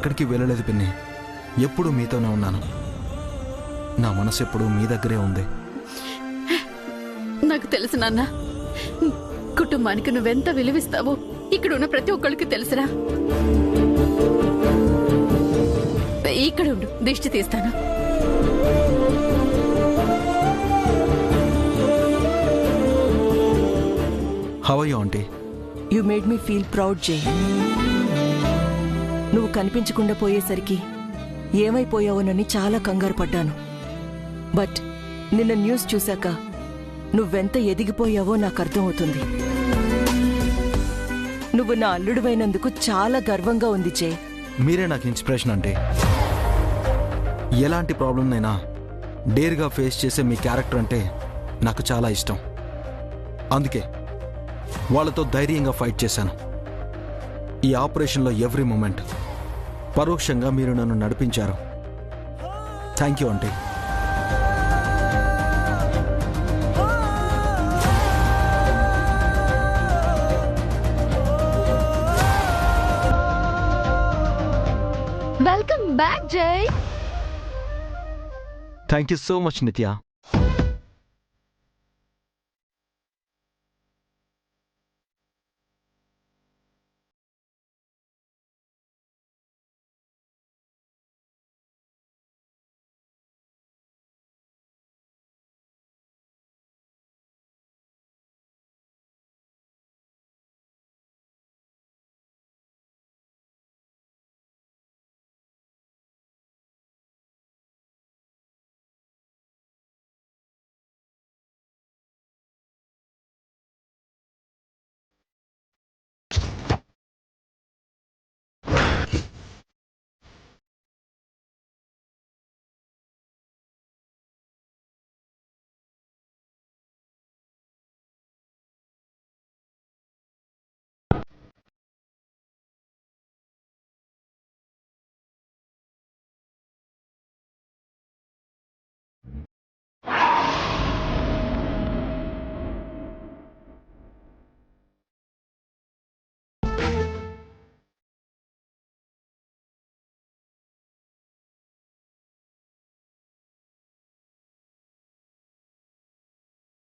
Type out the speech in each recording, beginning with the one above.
ఎక్కడికి వెళ్ళలేదు పిన్ని. ఎప్పుడూ మీతోనే ఉన్నాను. నా మనసు ఎప్పుడూ మీ దగ్గరే ఉంది. నాకు తెలుసు నాన్న, కుటుంబానికి నువ్వెంత విలువిస్తావో ఇక్కడ ఉన్న ప్రతి ఒక్కరికి తెలుసురా. ఇక్కడ ఉండు, దిష్టి తీస్తాను. How are you aunty? You made me feel proud, Jai. నువ్వు కనిపించకుండా పోయేసరికి ఏమైపోయావోనని చాలా కంగారు పడ్డాను. బట్ నిన్న న్యూస్ చూశాక నువ్వెంత ఎదిగిపోయావో నాకు అర్థమవుతుంది. నువ్వు నా అల్లుడివైనందుకు చాలా గర్వంగా ఉంది, జై. మీరే నాకు ఇన్స్పిరేషన్ అంటే. ఎలాంటి ప్రాబ్లంనైనా డేర్గా ఫేస్ చేసే మీ క్యారెక్టర్ అంటే నాకు చాలా ఇష్టం. అందుకే వాళ్ళతో ధైర్యంగా ఫైట్ చేశాను. ఈ ఆపరేషన్లో ఎవ్రీ మూమెంట్ పరోక్షంగా మీరు నన్ను నడిపించారు. Thank you aunty. Welcome back, జై. థ్యాంక్ యూ సో మచ్ నిత్య.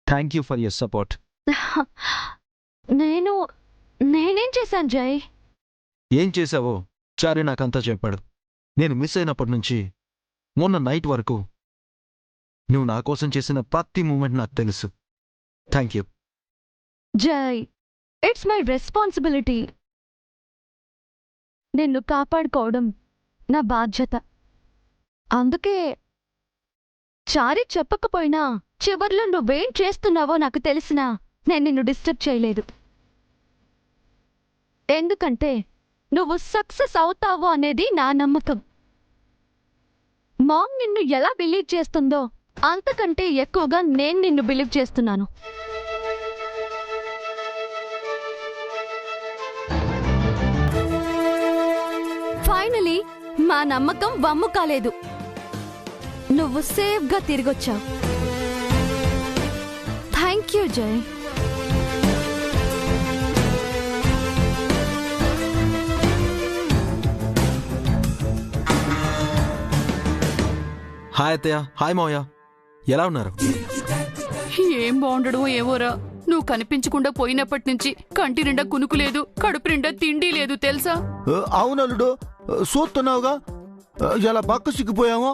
Thank you for your support. నేనేం చేశాను, జై? ఏం చేశావో చారి నాకంతా చెప్పాడు. నేను మిస్ అయినప్పటి నుంచి మొన్న నైట్ వరకు నువ్వు నా కోసం చేసిన ప్రతి మూమెంట్ నాకు తెలుసు. Thank you. జై, ఇట్స్ మై రెస్పాన్సిబిలిటీ. నిన్ను కాపాడుకోవడం నా బాధ్యత. అందుకే చారి చెప్పకపోయినా చివర్లో నువ్వేం చేస్తున్నావో నాకు తెలిసినా నేను నిన్ను డిస్టర్బ్ చేయలేదు. ఎందుకంటే నువ్వు సక్సెస్ అవుతావు అనేది నా నమ్మకం. మామ్ నిన్ను ఎలా బిలీవ్ చేస్తుందో అంతకంటే ఎక్కువగా నేను నిన్ను బిలీవ్ చేస్తున్నాను. ఫైనలీ మా నమ్మకం వమ్ము కాలేదు. నువ్వు సేఫ్గా తిరిగొచ్చావు. థ్యాంక్ యూ, జై. హాయ్ అత్తయ్య. హాయ్ మావయ్య. ఎలా ఉన్నారు? ఏం బాగుండడం ఏవోరా. నువ్వు కనిపించకుండా పోయినప్పటి నుంచి కంటి నిండా కునుకు లేదు, కడుపు నిండా తిండి లేదు తెలుసా? అవునల్లుడు, చూస్తున్నావుగా ఇలా బక్క సిక్కిపోయాము.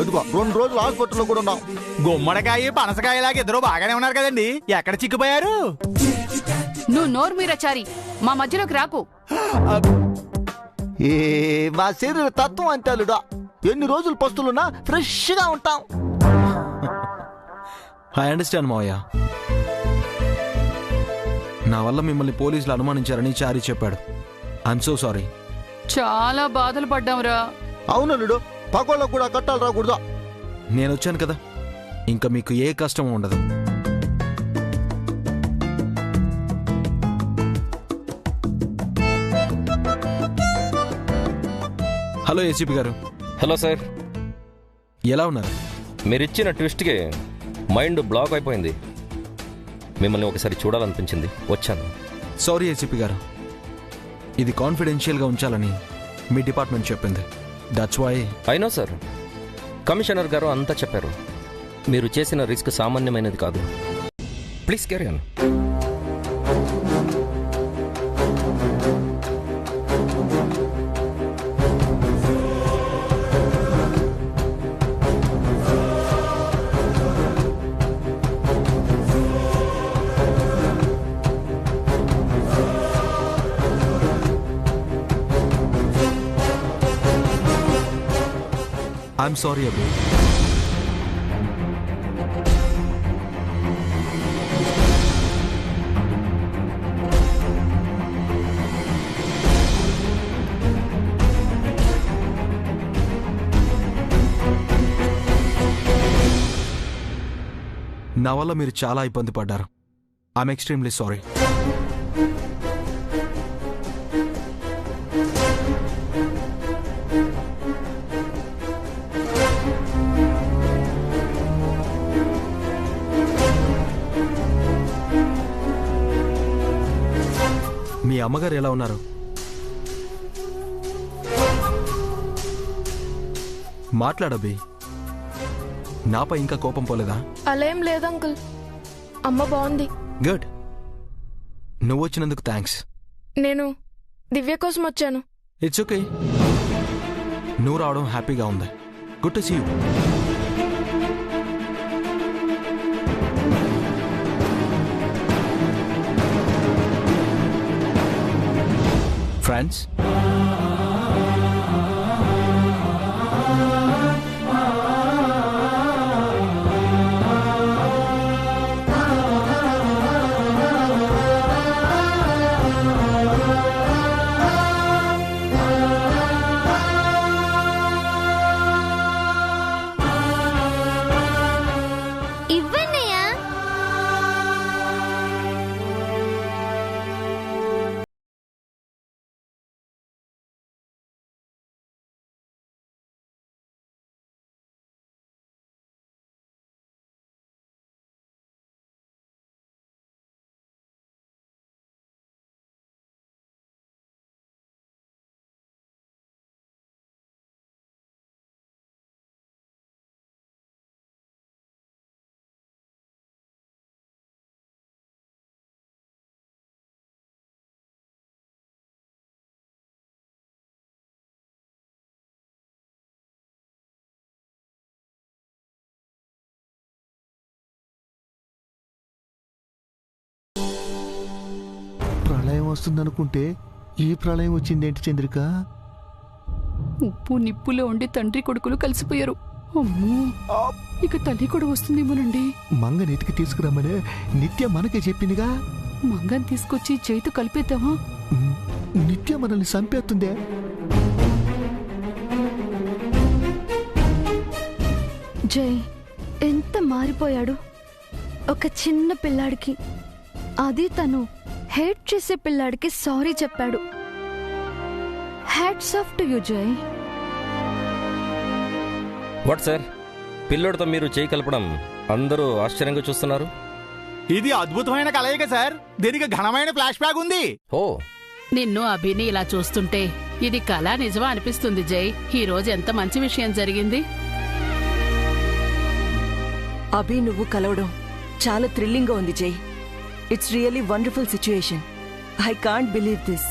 ఇదిగో 2 రోజులు హాస్పిటల్లో కూడా ఉన్నాం. గుమ్మడికాయ పనసకాయలాగా ఇద్దరు బాగానే ఉన్నారు కదండి. ఎక్కడ చిక్కిపోయారు? నువ్వు నోరు మీరచారి, మా మధ్యలోకి రాకు. ఏ మా శరీర తత్వం అంతే అల్లుడా. ఎన్ని రోజులు పస్తులున్నా ఫ్రెష్గా ఉంటాం. ఐ అండర్స్టాండ్ మావయ్య. నా వల్ల మిమ్మల్ని పోలీసులు అనుమానించారని చారి చెప్పాడు. I'm so sorry. చాలా బాధలు పడ్డాంరా. అవునల్లుడు, పగోళ్ళకు కూడా కట్టాలి రాకూడదా? నేను వచ్చాను కదా, ఇంకా మీకు ఏ కష్టం ఉండదు. హలో ఏసీపీ గారు. Hello sir. ఎలా ఉన్నారు? మీరిచ్చిన ట్విస్ట్కి మైండ్ బ్లాక్ అయిపోయింది. మిమ్మల్ని ఒకసారి చూడాలనిపించింది, వచ్చాను. సారీ ఏసీపీ గారు, ఇది కాన్ఫిడెన్షియల్గా ఉంచాలని మీ డిపార్ట్మెంట్ చెప్పింది. That's why. అయినా సార్, కమిషనర్ గారు అంతా చెప్పారు. మీరు చేసిన రిస్క్ సామాన్యమైనది కాదు. Please carry on. I'm sorry Abhi. నా వల్ల మీరు చాలా ఇబ్బంది పడ్డారు. I'm extremely sorry. మీ అమ్మగారు ఎలా ఉన్నారు? మాట్లాడబి. నాపై ఇంకా కోపం పోలేదా? అలా ఏం లేదు అంకుల్, అమ్మ బాగుంది. గుడ్. నువ్వు వచ్చినందుకు థ్యాంక్స్. నేను దివ్య కోసం వచ్చాను. It's okay. నువ్వు రావడం హ్యాపీగా ఉంది. Good to see you. Friends, ప్రళయం వస్తుందనుకుంటే ఈ ప్రళయం వచ్చిందేంటి చంద్రిక? ఉప్పు నిప్పులో ఉండి తండ్రి కొడుకులు కలిసిపోయారు. అమ్మో, ఇక తల్లి కూడా వస్తుందేమోనండి. మంగ నెతికి తీసుకురమ్మనే నిత్య మనకే చెప్పిందిగా. మంగని తీసుకొచ్చి చేతు కలిపేద్దామా? నిత్య మనల్ని చంపేస్తుందే. జై ఎంత మారిపోయాడు. ఒక చిన్న పిల్లాడికి, అది తను హేట్ చేసే పిల్లాడికి సారీ చెప్పాడు. హ్యాట్స్ ఆఫ్ టు యు జై. వాట్ సార్, పిల్లోడితో మీరు చేయి కలపడం అందరూ ఆశ్చర్యంగా చూస్తున్నారు. ఇది అద్భుతమైన కలయిక సార్. దీనికి ఘనమైన ఫ్లాష్ బ్యాక్ ఉంది. ఓ, నిన్ను అభిని ఇలా చూస్తుంటే ఇది కళ నిజమా అనిపిస్తుంది. జై, ఈ రోజు ఎంత మంచి విషయం జరిగింది. అభి నువ్వు కలవడం చాలా థ్రిల్లింగ్ గా ఉంది జై. It's really wonderful situation. I can't believe this.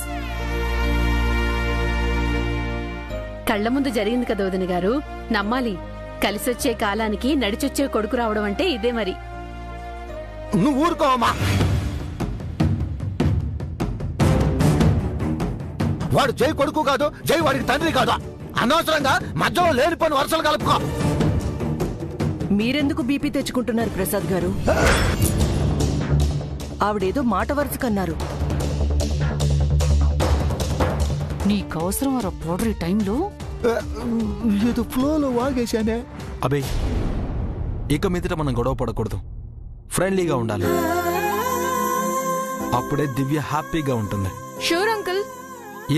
కళ్ల ముందు జరిగింది కదా వదిన గారు, నమ్మాలి. కలిసొచ్చే కాలానికి నడిచొచ్చే కొడుకు రావడం అంటే ఇదే మరి. నువ్వు ఊరుకోవమ్మా. వాడు జై కొడుకు కాదు, జై వాడికి తండ్రి కాదు. అనవసరంగా మధ్యలో లేనిపోని వరుసలు కలుపుకో. మీరెందుకు బీపీ తెచ్చుకుంటున్నారు ప్రసాద్ గారు? ఆవిడేదో మాట వరుస కన్నారు. నీకవసరం రా పౌడర్ ఈ టైంలో. ఏదో ఫ్లోలో వాగేశానే. అబే, ఇక మీదట మనం గొడవ పడకూడదు. ఫ్రెండ్లీగా ఉండాలి. అప్పుడే దివ్య హ్యాపీగా ఉంటుంది. Sure uncle.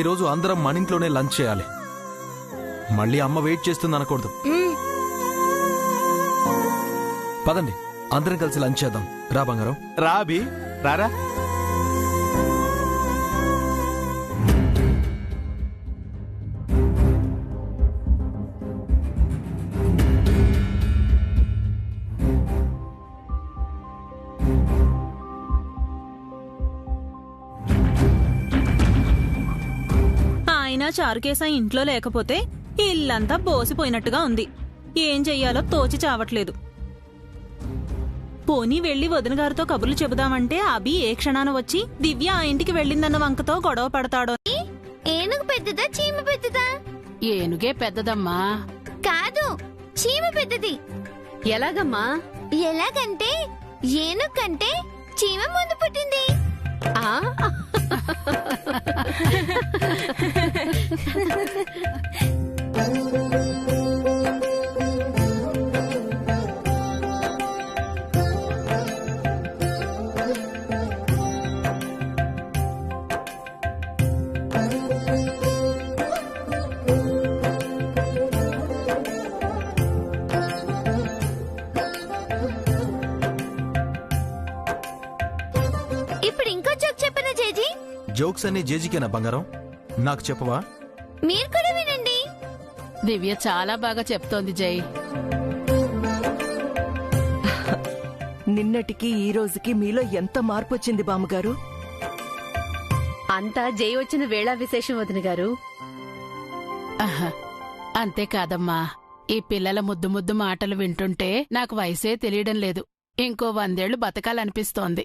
ఈరోజు అందరం మన ఇంట్లోనే లంచ్ చేయాలి. మళ్ళీ అమ్మ వెయిట్ చేస్తుంది అనకూడదు. పదండి, అందరం కలిసి లంచ్ చేద్దాం. రా బంగారం. రా అభి, రారా. అయినా చారుకేశా ఇంట్లో లేకపోతే ఇల్లంతా బోసిపోయినట్టుగా ఉంది. ఏం చెయ్యాలో తోచి చావట్లేదు. పోనీ వెళ్లి వదిన గారితో కబుర్లు చెబుదామంటే అభి ఏ క్షణాన వచ్చి దివ్య ఆ ఇంటికి వెళ్ళిందన్న వంకతో గొడవ పడతాడో. ఏనుగు పెద్దదా చీమ పెద్దదా? ఏనుగే పెద్దదమ్మా. కాదు, చీమ పెద్దది. ఎలాగమ్మా? ఎలాగంటే ఏనుగు కంటే చీమ ముందు పుట్టింది. ఇప్పుడు ఇంకో జోక్ చెప్పనా జేజీ? జోక్స్ అన్ని జేజీకేనా బంగారం? నాకు చెప్పవా? మీరు కూడా వినండి. దివ్య చాలా బాగా చెప్తోంది జై. నిన్నటికి ఈ రోజుకి మీలో ఎంత మార్పు వచ్చింది బామ్మగారు? అంతా జై వచ్చిన వేళ విశేషం వదిన గారు. అంతేకాదమ్మా, ఈ పిల్లల ముద్దు ముద్దు మాటలు వింటుంటే నాకు వయసే తెలియడం లేదు. ఇంకో 100 ఏళ్లు బతకాలనిపిస్తోంది.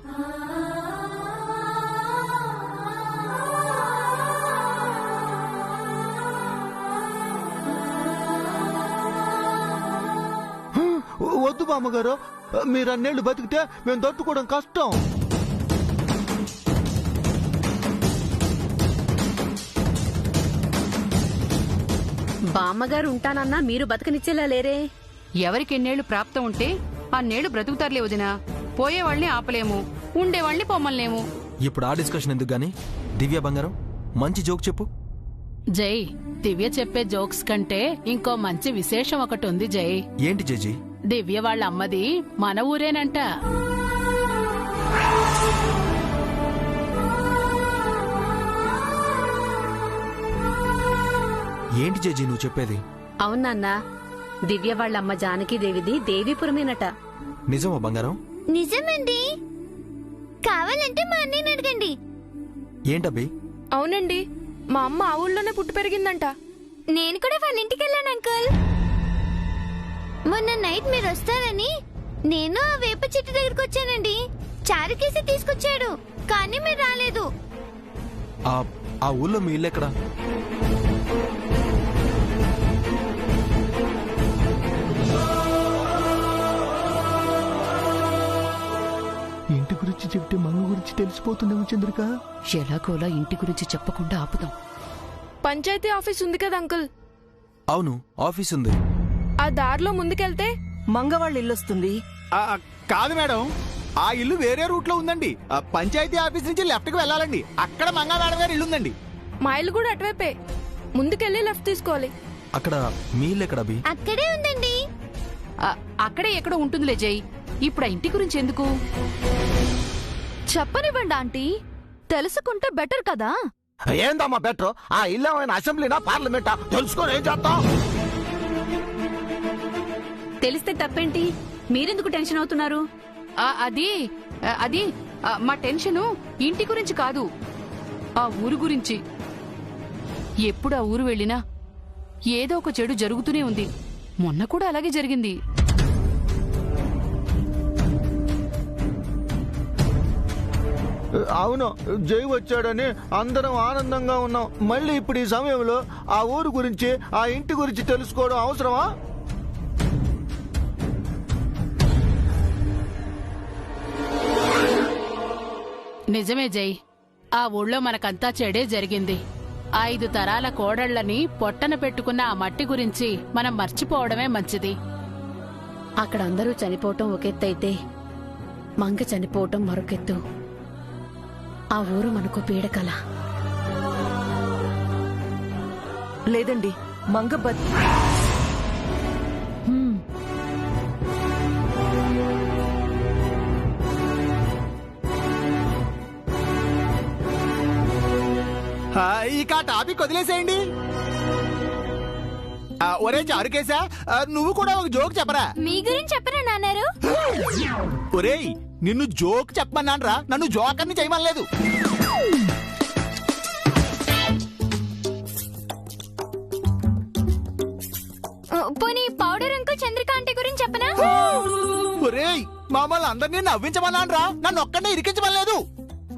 వద్దు బామ్మగారు, మీరు అన్నేళ్లు బతికితే మేము తట్టుకోవడం కష్టం. బామ్మగారు ఉంటానన్నా మీరు బతకనిచ్చేలా లేరే. ఎవరికి ఎన్నేళ్లు ప్రాప్తం ఉంటే అన్నేళ్లు బ్రతుకుతారులే వదినా. పోయేవాళ్ళని ఆపలేము, ఉండేవాళ్ళని పొమ్మలేము. ఇప్పుడు ఆ డిస్కషన్ ఎందుకు గాని? దివ్య బంగారం, మంచి జోక్ చెప్పు. జై, దివ్య చెప్పే జోక్స్ కంటే ఇంకో మంచి విశేషం ఒకటి ఉంది జై. ఏంటి జేజీ? దివ్య వాళ్ళ అమ్మది మన ఊరేనంట. ఏంటి జేజీ నువ్వు చెప్పేది? అవునన్నా, దివ్య వాళ్ళమ్మ జానకీదేవిది దేవీపురమేనట. నిజమా బంగారం? నిజమండి. కావాలంటే మా అన్నయ్యని అడగండి. ఏంటబ్బి? అవునండి, మా అమ్మ ఆ ఊళ్ళోనే పుట్టి పెరిగిందంట. నేను కూడా వాళ్ళ ఇంటికి వెళ్ళాను అంకుల్. మొన్న నైట్ మీరు వస్తారని నేను ఆ వేప చెట్టు దగ్గరకు వచ్చానండి. చారుకేసి తీసుకొచ్చాడు, కానీ మీరు రాలేదు. ఆ ఊళ్ళో మీ ఇల్లు ఎక్కడా? ఇంటి గురించి చెప్తే మంగ గురించి తెలిసిపోతుందేమో చంద్రిక. ఎలాగోలా ఇంటి గురించి చెప్పకుండా ఆపుదాం. పంచాయతీ ఆఫీస్ ఉంది కదా అంకుల్, అవును, ఆఫీస్ ఉంది. ఆ దారిలో ముందుకెళ్తే మంగవాళ్ళ ఇల్లొస్తుంది. కాదు మేడం, ఆ ఇల్లు వేరే రూట్ లో ఉందండి. పంచాయతీ ఆఫీస్ నుంచి లెఫ్ట్ కి వెళ్ళాలండి. అక్కడ మంగా మేడం గారి ఇల్లు ఉందండి. మా ఇల్లు కూడా అటువైపే. ముందుకెళ్ళి లెఫ్ట్ తీసుకోవాలి. అక్కడ మీ ఇల్లు ఎక్కడ అభి? అక్కడే ఉందండి. అక్కడే ఎక్కడో ఉంటుందిలే జై. ఇప్పుడు ఆ ఇంటి గురించి ఎందుకు? చెప్పనివ్వండి ఆంటీ, తెలుసుకుంటే బెటర్ కదా. ఏందమ్మా బెటర్? ఆ ఇల్లు ఏమైనా అసెంబ్లీనా పార్లమెంటా? తెలుసుకొని ఏం చేస్తాం? తెలిస్తే తప్పేంటి? మీరెందుకు టెన్షన్ అవుతున్నారు? అది మా టెన్షను ఇంటి గురించి కాదు, ఆ ఊరు గురించి. ఎప్పుడు ఆ ఊరు వెళ్ళినా ఏదో ఒక చెడు జరుగుతూనే ఉంది. మొన్న కూడా అలాగే జరిగింది. అవును, జై వచ్చాడని అందరం ఆనందంగా ఉన్నాం. మళ్ళీ ఇప్పుడు ఈ సమయంలో ఆ ఊరు గురించి, ఆ ఇంటి గురించి తెలుసుకోవడం అవసరమా? నిజమే జై, ఆ ఊళ్ళో మనకంతా చెడే జరిగింది. 5 తరాల కోడళ్లని పొట్టన పెట్టుకున్న ఆ మట్టి గురించి మనం మర్చిపోవడమే మంచిది. అక్కడ అందరూ చనిపోవటం ఒకెత్తైతే మంగ చనిపోవటం మరొకెత్తు. ఆ ఊరు మనకు పీడకల. లేదండి, మంగ ఇక టాపిక్ వదిలేసేయండి. ఒరే చారుకేశా, నువ్వు కూడా ఒక జోక్ చెప్పరా? మీ గురించి చెప్పరా నాన్నారు? ఒరేయ్, నిన్ను జోక్ చెప్పమన్నానరా, నన్ను జోకర్ని చేయమనలేదు. మమ్మల్ని అందరినీ నవ్వించమన్నాను రా, నన్ను ఒక్కడే ఇరికించమలేదు.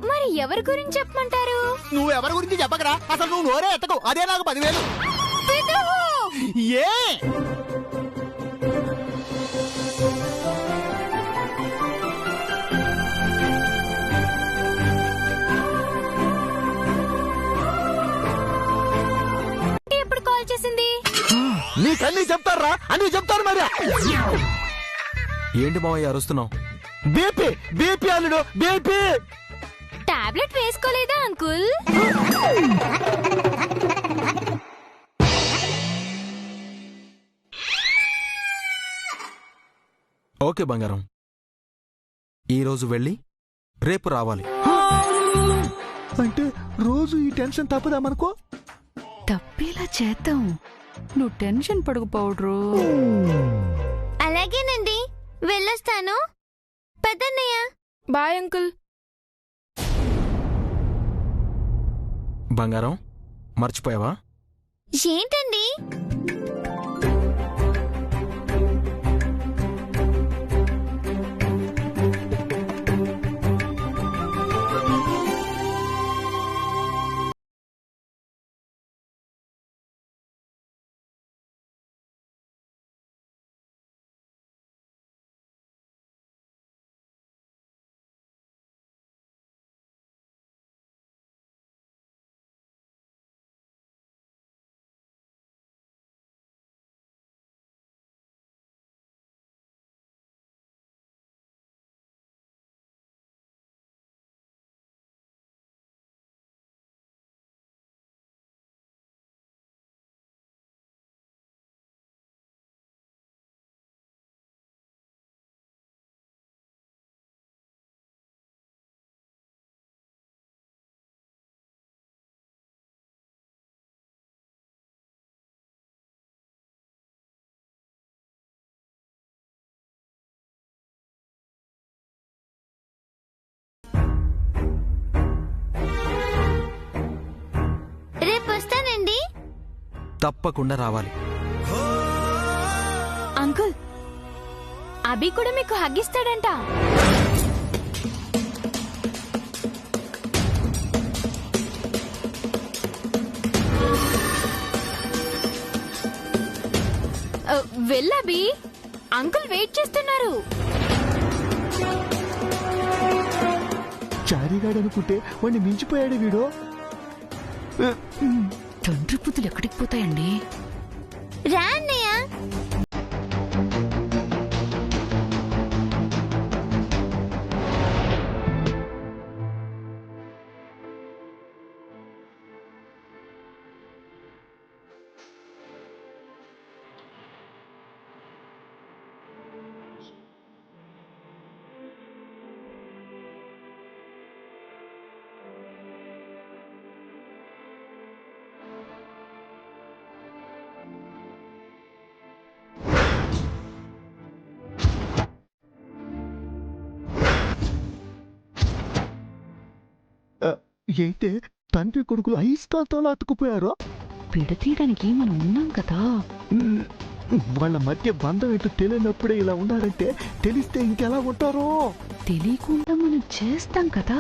మరి ఎవరి గురించి చెప్పమంటారు? నువ్వు ఎవరి గురించి చెప్పకరా, అసలు నువ్వు నోరే ఎత్తకు, అదే నాకు 10,000. ఏ ఎప్పుడు కాల్ చేసింది? నీకన్నీ చెప్తారా? అన్ని చెప్తారు మరి. ఏంటి మావయ్య అరుస్తున్నావు? బీపీ బీపీ అల్లుడు బీపీ. టాబ్లెట్ వేసుకోలేదా అంకుల్? ఓకే బంగారం, ఈరోజు వెళ్ళి రేపు రావాలి. అంటే రోజు ఈ టెన్షన్ తప్పదా మనకు? తప్పేలా చేద్దాం, నువ్వు టెన్షన్ పడుకు పౌడరు. అలాగేనండి, వెళ్ళొస్తాను. పెద్దన్నయ్య. Bye uncle. బంగారం, మర్చిపోయావా? ఏంటండి? రేపు వస్తానండి. తప్పకుండా రావాలి. అంకుల్, అభి కూడా మీకు హగ్గిస్తాడంట. వెళ్ళబి, అంకుల్ వెయిట్ చేస్తున్నారు. చారీగాడు అనుకుంటే వాడిని మించిపోయాడు వీడు. తండ్రి పుత్తులు ఎక్కడికి పోతాయండి? రా అన్నయ్య. ఏంటే తండ్రి కొడుకులు అయిష్టాంతాలు అతుకుపోయారు. విడతీయడానికి మనం ఉన్నాం కదా. వాళ్ళ మధ్య బంధం ఏంటో తెలియనప్పుడే ఇలా ఉన్నారంటే తెలిస్తే ఇంకెలా ఉంటారో. తెలియకుండా మనం చేస్తాం కదా.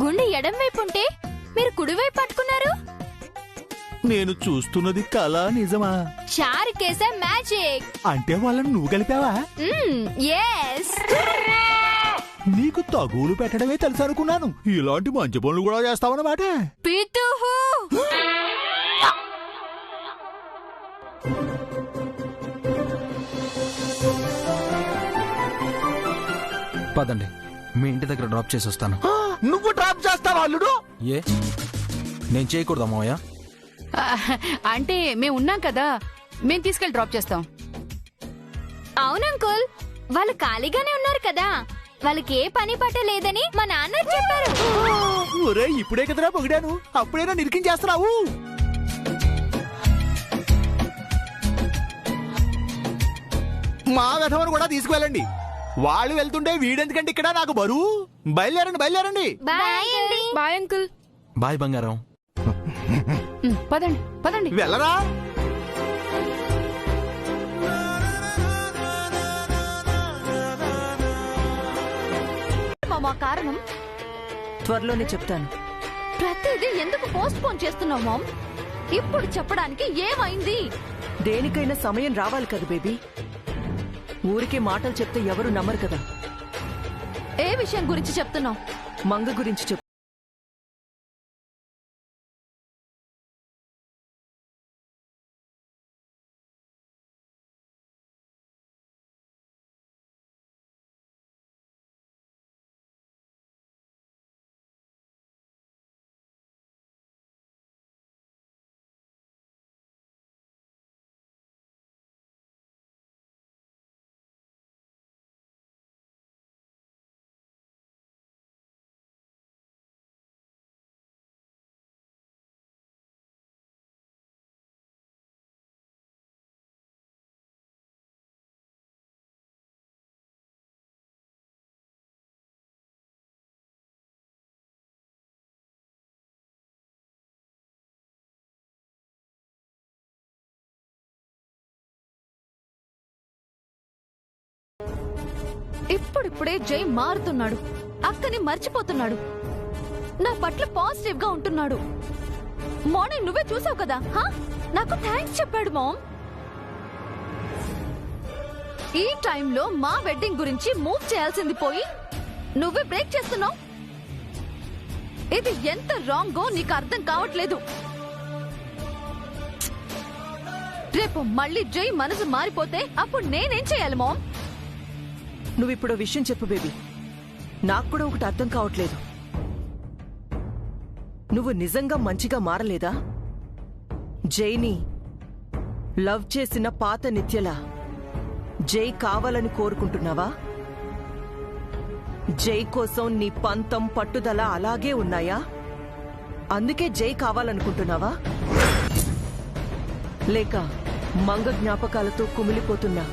గుండె ఎడం వైపు ఉంటే మీరు కుడివైపు పట్టుకున్నారు. నేను చూస్తున్నది కళ నిజమా? చారుకేసే మ్యాజిక్. అంటే వాళ్ళని నువ్వు కలిపావా? yes. నీకు తగులు పెట్టడమే తెలుసు అనుకున్నాను, ఇలాంటి మంచి పనులు కూడా చేస్తావన్నమాట. పితుహు. పదండి, మీ ఇంటి దగ్గర డ్రాప్ చేసి వస్తాను. నువ్వు డ్రాప్ చేస్తావా అల్లుడు? ఏ, నేను చేయకూడదా మావయ్య? అంటే మేము ఉన్నాం కదా, మేము తీసుకెళ్ళి డ్రాప్ చేస్తాం. అవును అంకుల్, వాళ్ళు ఖాళీగానే ఉన్నారు కదా, వాళ్ళకి ఏ పని పాట లేదని మా నాన్న చెప్పారు. ఒరే ఇప్పుడే కదరా పొగిడాను, అప్పుడైనా నిరికించేస్తున్నావు. మా వెధవను కూడా తీసుకువెళ్ళండి. వాళ్ళు వెళ్తుంటే వీడెందుకంటే ఇక్కడ నాకు బరువు. బయలుదేరండి బయలుదేరండి. బాయ్ అండి. Bye uncle. బాయ్ బంగారం. పదండి పదండి. వెళ్ళరా. మామా కారణం త్వరలోనే చెప్తాను. ప్రతిదీ ఎందుకు పోస్ట్ పోన్ చేస్తున్నావు మామ్? ఇప్పుడు చెప్పడానికి ఏమైంది? దేనికైనా సమయం రావాలి కదా బేబీ. ఊరికే మాటలు చెప్తే ఎవరు నమ్మరు కదా. ఏ విషయం గురించి చెప్తున్నావు? మంగ గురించి చెప్పు. ఇప్పుడిప్పుడే జై మారుతున్నాడు, అక్కని మర్చిపోతున్నాడు, నా పట్ల పాజిటివ్ గా ఉంటున్నాడు. మార్నింగ్ నువ్వే చూసావు కదా, నాకు థ్యాంక్స్ చెప్పాడు మామ్. ఈ టైంలో మా వెడ్డింగ్ గురించి మూవ్ చేయాల్సింది పోయి నువ్వే బ్రేక్ చేస్తున్నావు. ఇది ఎంత రాంగో నీకు అర్థం కావట్లేదు. రేపు మళ్ళీ జై మనసు మారిపోతే అప్పుడు నేనేం చేయాలి మామ్? నువ్విప్పుడు విషయం చెప్పు బేబీ. నాకు కూడా ఒకటి అర్థం కావట్లేదు. నువ్వు నిజంగా మంచిగా మారలేదా? జైని లవ్ చేసిన పాత నిత్యలా జై కావాలని కోరుకుంటున్నావా? జై కోసం నీ పంతం పట్టుదల అలాగే ఉన్నాయా? అందుకే జై కావాలనుకుంటున్నావా? లేక మంగ జ్ఞాపకాలతో కుమిలిపోతున్నా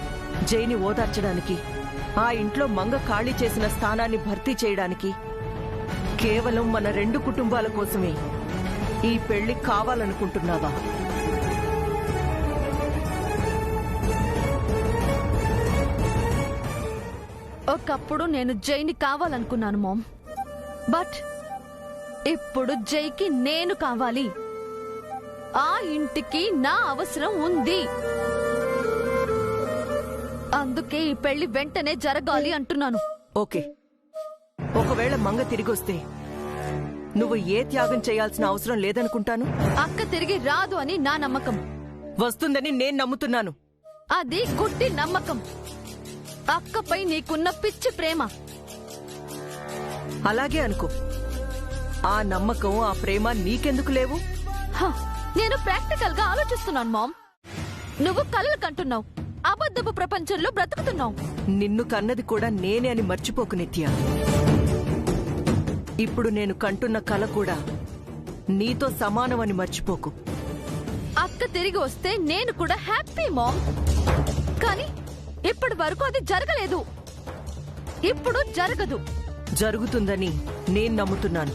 జైని ఓదార్చడానికి, ఆ ఇంట్లో మంగ ఖాళీ చేసిన స్థానాన్ని భర్తీ చేయడానికి, కేవలం మన 2 కుటుంబాల కోసమే ఈ పెళ్లి కావాలనుకుంటున్నావా? ఒకప్పుడు నేను జైని కావాలనుకున్నాను మామ్, బట్ ఇప్పుడు జైకి నేను కావాలి. ఆ ఇంటికి నా అవసరం ఉంది. అందుకే ఈ పెళ్లి వెంటనే జరగాలి అంటున్నాను. ఓకే, ఒకవేళ మంగ తిరిగొస్తే నువ్వు ఏ త్యాగం చేయాల్సిన అవసరం లేదనుకుంటాను. అక్క తిరిగి రాదు అని నా నమ్మకం. వస్తుందని నేను నమ్ముతున్నాను. అది గుడ్డి నమ్మకం. అక్కపై నీకున్న పిచ్చి ప్రేమ. అలాగే అనుకో. ఆ నమ్మకం, ఆ ప్రేమ నీకెందుకు లేవు? నేను ప్రాక్టికల్ గా ఆలోచిస్తున్నాను మామ్. నువ్వు కలలు కంటున్నావు, అబద్ధపు ప్రపంచంలో బ్రతుకుతున్నావు. నిన్ను కన్నది కూడా నేనే అని మర్చిపోకు నిత్య. ఇప్పుడు నేను కంటున్న కల కూడా నీతో సమానమని మర్చిపోకు. అక్క తిరిగి వస్తే నేను కూడా హ్యాపీ మామ్. కానీ ఇప్పటి వరకు అది జరగలేదు. ఇప్పుడు జరగదు. జరుగుతుందని నేను నమ్ముతున్నాను.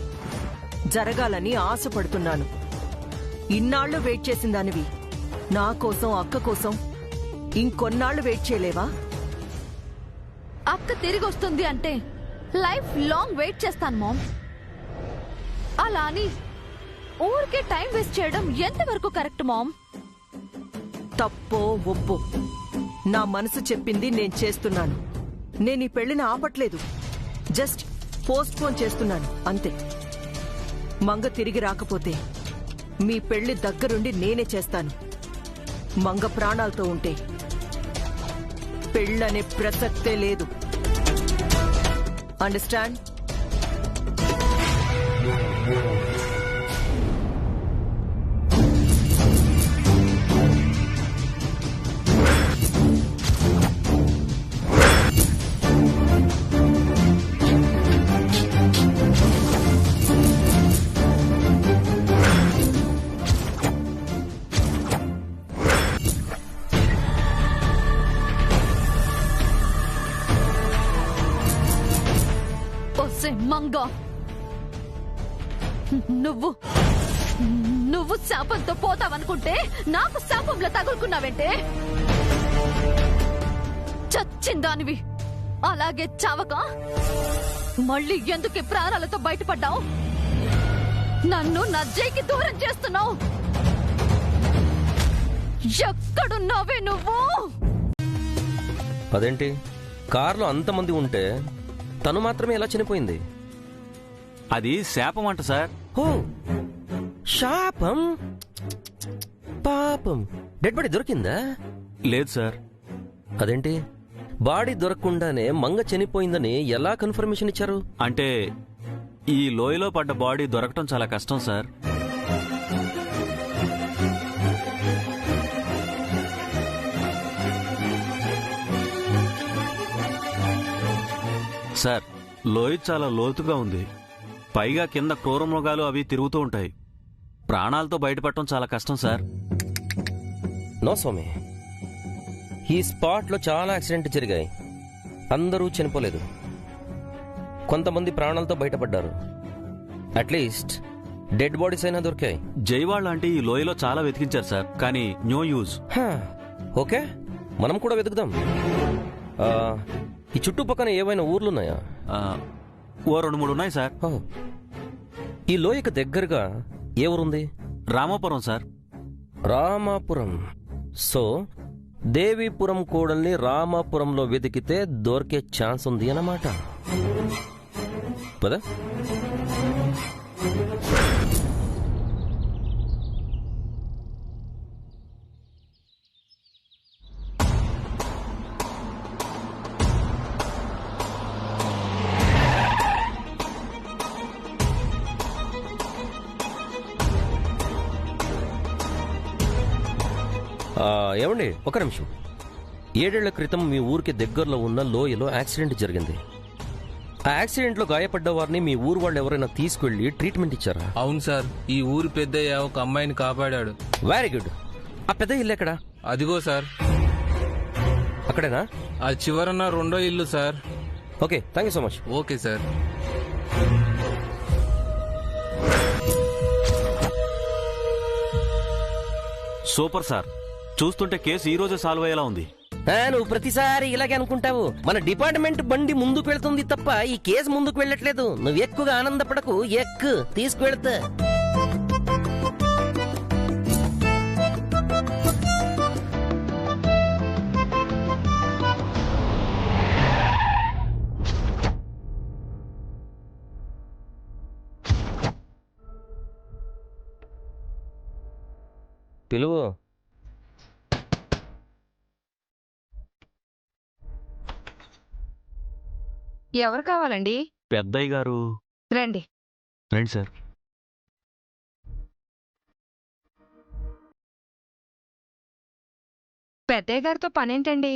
జరగాలని ఆశపడుతున్నాను. ఇన్నాళ్లు వెయిట్ చేసిన దానివి నా కోసం, అక్క కోసం ఇంకొన్నాళ్లు వెయిట్ చేయలేవా? అక్క తిరిగి వస్తుంది అంటే లైఫ్ లాంగ్ వెయిట్ చేస్తాను మామ్. అలా అని ఊరికే టైం వేస్ట్ చేయడం ఎంతవరకు కరెక్ట్ మామ్? తప్పో ఒప్పో, నా మనసు చెప్పింది నేను చేస్తున్నాను. నేను ఈ పెళ్లిని ఆపట్లేదు, జస్ట్ పోస్ట్ పోన్ చేస్తున్నాను అంతే. మంగ తిరిగి రాకపోతే మీ పెళ్లి దగ్గరుండి నేనే చేస్తాను. మంగ ప్రాణాలతో ఉంటే పెళ్ళనే ప్రసక్తే లేదు. అండర్స్టాండ్? మంగ, నువ్వు శాపంతో పోతావనుకుంటే నాకు శాపంలో తగులుకున్నావంటే చచ్చిందానివి. అలాగే చావక మళ్ళీ ఎందుకు ప్రాణాలతో బయటపడ్డావు? నన్ను నా జైకి దూరం చేస్తున్నావు. ఎక్కడున్నావే నువ్వు? అదేంటి, కారులో అంతమంది ఉంటే తను మాత్రమే ఎలా చనిపోయింది? అది శాపం అంట సార్. ఓ, శాపం. పాపం, డెడ్ బాడీ దొరికిందా? లేదు సార్. అదేంటి, బాడీ దొరకకుండానే మంగ చనిపోయిందని ఎలా కన్ఫర్మేషన్ ఇచ్చారు? అంటే ఈ లోయలో పడ్డ బాడీ దొరకటం చాలా కష్టం సార్. సార్, లోయ చాలా లోతుగా ఉంది. పైగా కింద క్రూర మృగాలు అవి తిరుగుతూ ఉంటాయి. ప్రాణాలతో బయటపడటం చాలా కష్టం సార్. నో స్వామి, ఈ స్పాట్లో చాలా యాక్సిడెంట్ జరిగాయి. అందరూ చనిపోలేదు, కొంతమంది ప్రాణాలతో బయటపడ్డారు. అట్లీస్ట్ డెడ్ బాడీస్ అయినా దొరికాయి. జైవాళ్ళ అంటే ఈ లోయలో చాలా వెతికించారు సార్, కానీ నో యూజ్. ఓకే, మనం కూడా వెతుకుదాం. ఈ చుట్టుపక్కన ఏవైనా ఊర్లున్నాయా? ఓ 2-3 ఉన్నాయి సార్. ఈ లోయకు దగ్గరగా ఏ ఊరుంది? రామాపురం సార్. రామాపురం. సో దేవీపురం కూడల్ని రామాపురంలో వెతికితే దొరికే ఛాన్స్ ఉంది అన్నమాట. పద. ఏమండి, ఒక నిమిషం. 7 ఏళ్ల క్రితం మీ ఊరికి దగ్గరలో ఉన్న లోయలో యాక్సిడెంట్ జరిగింది. ఆ యాక్సిడెంట్లో గాయపడ్డ వారిని మీ ఊరు వాళ్ళు ఎవరైనా తీసుకెళ్లి ట్రీట్మెంట్ ఇచ్చారా? అవును సార్, ఈ ఊరు పెద్దయ్య ఒక అమ్మాయిని కాపాడాడు. Very good. ఆ పెద్ద ఇల్లు ఎక్కడా? అదిగో సార్, అక్కడేనా? ఆ చివరన 2వ ఇల్లు sir. Okay, thank you so much. Okay sir. Super sir. చూస్తుంటే కేసు ఈ రోజే సాల్వ్ అయ్యేలా ఉంది. నువ్వు ప్రతిసారి ఇలాగే అనుకుంటావు. మన డిపార్ట్మెంట్ బండి ముందుకు వెళ్తుంది తప్ప ఈ కేసు ముందుకు వెళ్ళట్లేదు. నువ్వు ఎక్కువగా ఆనందపడకు, ఎక్కు తీసుకువెళ్తా. పిలువు. ఎవరు కావాలండి? పెద్దయ్య గారు. రండి. రండి సార్. పెద్దయ్య గారితో పనేంటండి?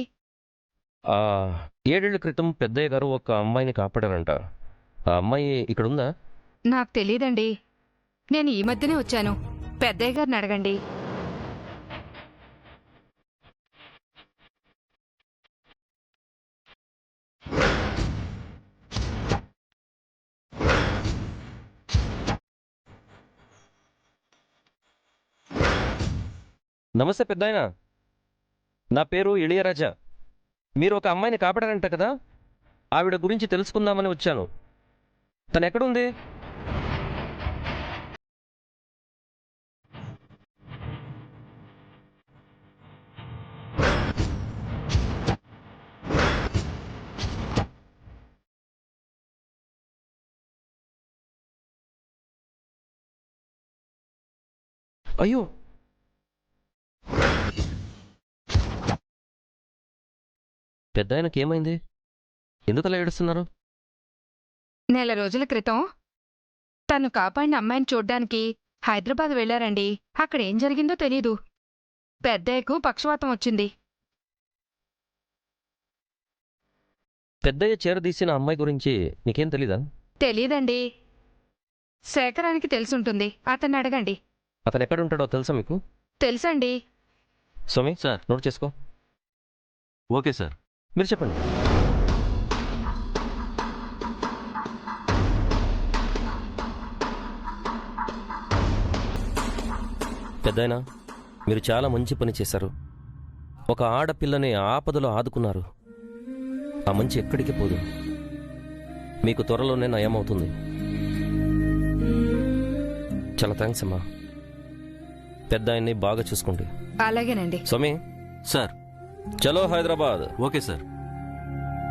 7 ఏళ్ల క్రితం పెద్దయ్య గారు ఒక అమ్మాయిని కాపాడారంట. ఆ అమ్మాయి ఇక్కడ ఉందా? నాకు తెలియదండి. నేను ఈ మధ్యనే వచ్చాను. పెద్దయ్య గారిని అడగండి. నమస్తే పెద్దాయన, నా పేరు ఇళయరాజా. మీరు ఒక అమ్మాయిని కాపాడారంట కదా, ఆవిడ గురించి తెలుసుకుందామని వచ్చాను. తను ఎక్కడుంది? అయ్యో, పెద్ద ఆయనకి ఏమైంది? ఎందుకు అలా ఏడుస్తున్నారు? నెల రోజుల క్రితం తను కాపాడిన అమ్మాయిని చూడ్డానికి హైదరాబాద్ వెళ్లారండి. అక్కడ ఏం జరిగిందో తెలీదు. పెద్దయ్యకు పక్షవాతం వచ్చింది. పెద్దయ్య చేరదీసిన అమ్మాయి గురించి నీకేం తెలీదా? తెలీదండి. శేఖరానికి తెలుసుంటుంది, అతన్ని అడగండి. అతను ఎక్కడుంటాడో తెలుసా మీకు? తెలుసండి. స్వామి సార్, నోట్ చేసుకో. Okay sir. మీరు చెప్పండి. పెద్దాయనా, మీరు చాలా మంచి పని చేశారు. ఒక ఆడపిల్లని ఆపదలో ఆదుకున్నారు. ఆ మంచి ఎక్కడికి పోదు. మీకు త్వరలోనే నయమవుతుంది. చాలా థ్యాంక్స్ అమ్మా. పెద్ద ఆయన్ని బాగా చూసుకోండి. అలాగేనండి. స్వామి సార్. చలో హైదరాబాద్. Okay sir.